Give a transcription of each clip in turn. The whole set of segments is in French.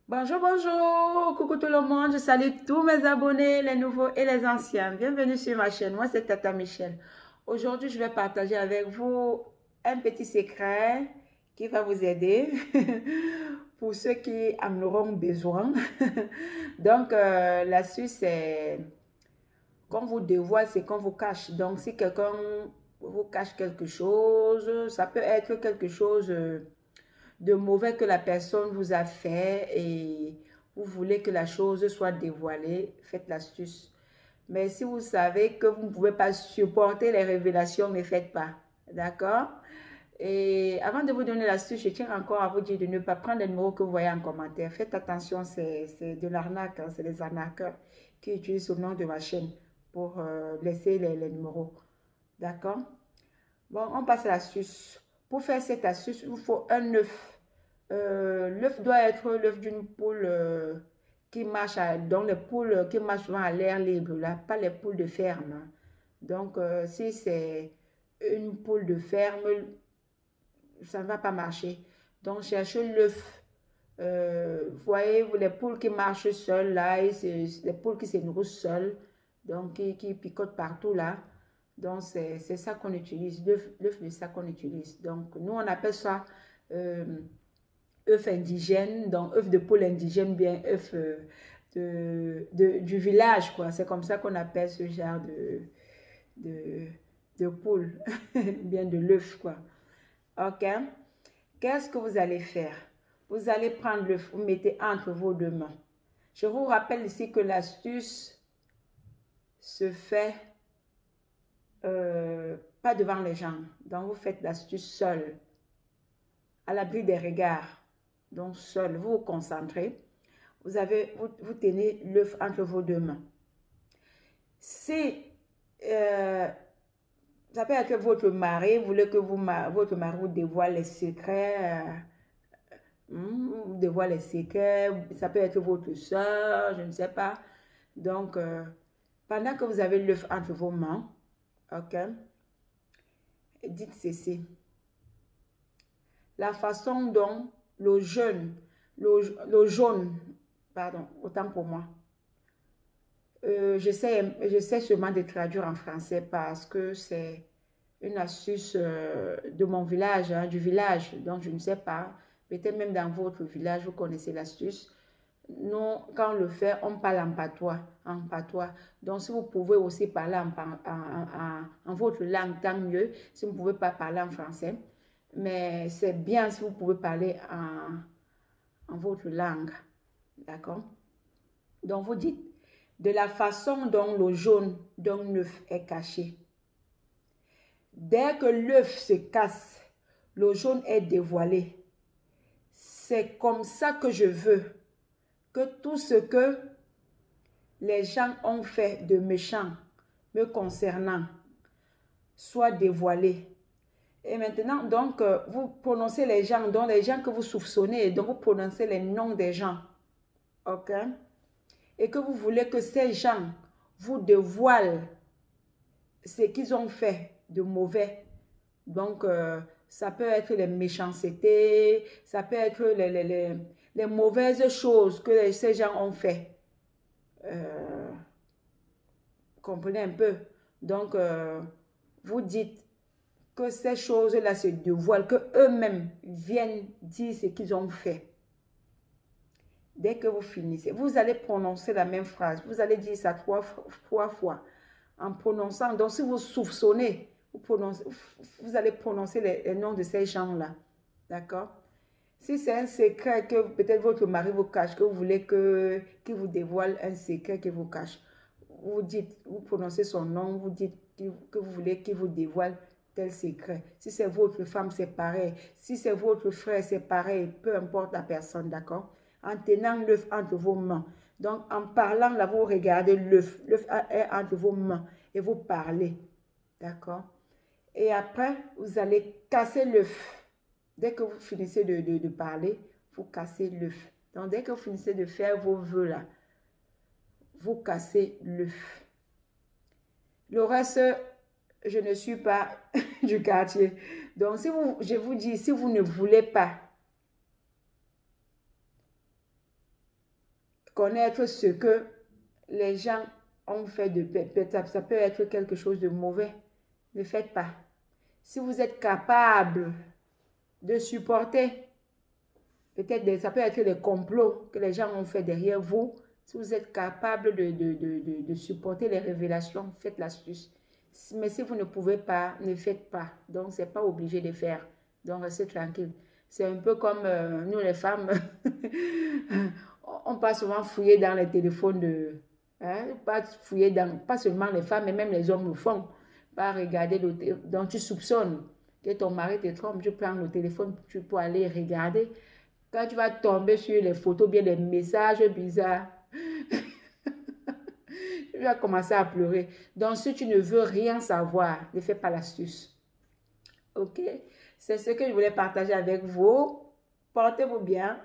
Bonjour, bonjour, coucou tout le monde, je salue tous mes abonnés, les nouveaux et les anciens. Bienvenue sur ma chaîne, moi c'est Tata Michel. Aujourd'hui, je vais partager avec vous un petit secret qui va vous aider pour ceux qui en auront besoin. Donc, l'astuce, c'est qu'on vous dévoile, c'est qu'on vous cache. Donc, si quelqu'un vous cache quelque chose, ça peut être quelque chose de mauvais que la personne vous a fait et vous voulez que la chose soit dévoilée, faites l'astuce. Mais si vous savez que vous ne pouvez pas supporter les révélations, ne faites pas. D'accord? Et avant de vous donner l'astuce, je tiens encore à vous dire de ne pas prendre les numéros que vous voyez en commentaire. Faites attention, c'est de l'arnaque, hein, c'est les arnaqueurs qui utilisent le nom de ma chaîne pour laisser les numéros. D'accord? Bon, on passe à l'astuce. Pour faire cette astuce, il vous faut un œuf. L'œuf doit être l'œuf d'une poule qui marche, donc les poules qui marchent souvent à l'air libre, là, pas les poules de ferme, hein. Donc, si c'est une poule de ferme, ça ne va pas marcher. Donc, cherchez l'œuf. Vous voyez, les poules qui marchent seules, là, les poules qui se nourrissent seules, donc qui picotent partout, là. Donc, c'est ça qu'on utilise, l'œuf de ça qu'on utilise. Donc, nous, on appelle ça œuf indigène, donc œuf de poule indigène, bien œuf du village, quoi. C'est comme ça qu'on appelle ce genre de, de poule, bien de l'œuf, quoi. OK? Qu'est-ce que vous allez faire? Vous allez prendre l'œuf, vous mettez entre vos deux mains. Je vous rappelle ici que l'astuce se fait pas devant les gens. Donc, vous faites l'astuce seul, à l'abri des regards. Donc, seul, vous vous concentrez. Vous tenez l'œuf entre vos deux mains. Si ça peut être votre mari, vous voulez que votre mari vous dévoile les secrets, dévoile les secrets, ça peut être votre soeur, je ne sais pas. Donc, pendant que vous avez l'œuf entre vos mains, ok, dites ceci. La façon dont le jaune, pardon, autant pour moi. J'essaie seulement de traduire en français parce que c'est une astuce de mon village, hein, du village, donc je ne sais pas. Peut-être même dans votre village, vous connaissez l'astuce. Nous, quand on le fait, on parle en patois, en patois. Donc, si vous pouvez aussi parler en votre langue, tant mieux. Si vous ne pouvez pas parler en français. Mais c'est bien si vous pouvez parler en votre langue. D'accord? Donc, vous dites, de la façon dont le jaune d'un œuf est caché. Dès que l'œuf se casse, le jaune est dévoilé. C'est comme ça que je veux que tout ce que les gens ont fait de méchant me concernant soit dévoilé. Et maintenant, donc, vous prononcez les gens, donc les gens que vous soupçonnez, donc vous prononcez les noms des gens. OK? Et que vous voulez que ces gens vous dévoilent ce qu'ils ont fait de mauvais. Donc, ça peut être les méchancetés, ça peut être les mauvaises choses que ces gens ont fait. Comprenez un peu. Donc, vous dites que ces choses-là se dévoilent, qu'eux-mêmes viennent dire ce qu'ils ont fait. Dès que vous finissez, vous allez prononcer la même phrase. Vous allez dire ça trois fois. En prononçant, donc si vous soupçonnez, vous allez prononcer les noms de ces gens-là. D'accord? Si c'est un secret que peut-être votre mari vous cache, que vous voulez qu'il vous dévoile un secret qu'il vous cache, vous dites, vous prononcez son nom, vous dites que vous voulez qu'il vous dévoile tel secret. Si c'est votre femme, c'est pareil. Si c'est votre frère, c'est pareil. Peu importe la personne, d'accord? En tenant l'œuf entre vos mains. Donc, en parlant, là, vous regardez l'œuf. L'œuf est entre vos mains et vous parlez. D'accord? Et après, vous allez casser l'œuf. Dès que vous finissez de parler, vous cassez l'œuf. Donc, dès que vous finissez de faire vos vœux là, vous cassez l'œuf. Le reste, je ne suis pas du quartier. Donc, si je vous dis, si vous ne voulez pas connaître ce que les gens ont fait de bête. Ça peut être quelque chose de mauvais. Ne faites pas. Si vous êtes capable de supporter, peut-être ça peut être des complots que les gens ont fait derrière vous. Si vous êtes capable de supporter les révélations, faites l'astuce. Mais si vous ne pouvez pas, ne faites pas. Donc, ce n'est pas obligé de faire. Donc, restez tranquille. C'est un peu comme nous les femmes. On passe souvent fouiller dans les téléphones de... Hein, pas fouiller dans... Pas seulement les femmes, mais même les hommes le font. Pas regarder le téléphone. Donc, tu soupçonnes que ton mari te trompe. Tu prends le téléphone, tu peux aller regarder. Quand tu vas tomber sur les photos, bien des messages bizarres, tu vas commencer à pleurer. Donc, si tu ne veux rien savoir, ne fais pas l'astuce. Ok? C'est ce que je voulais partager avec vous. Portez-vous bien.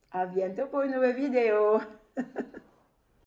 À bientôt pour une nouvelle vidéo.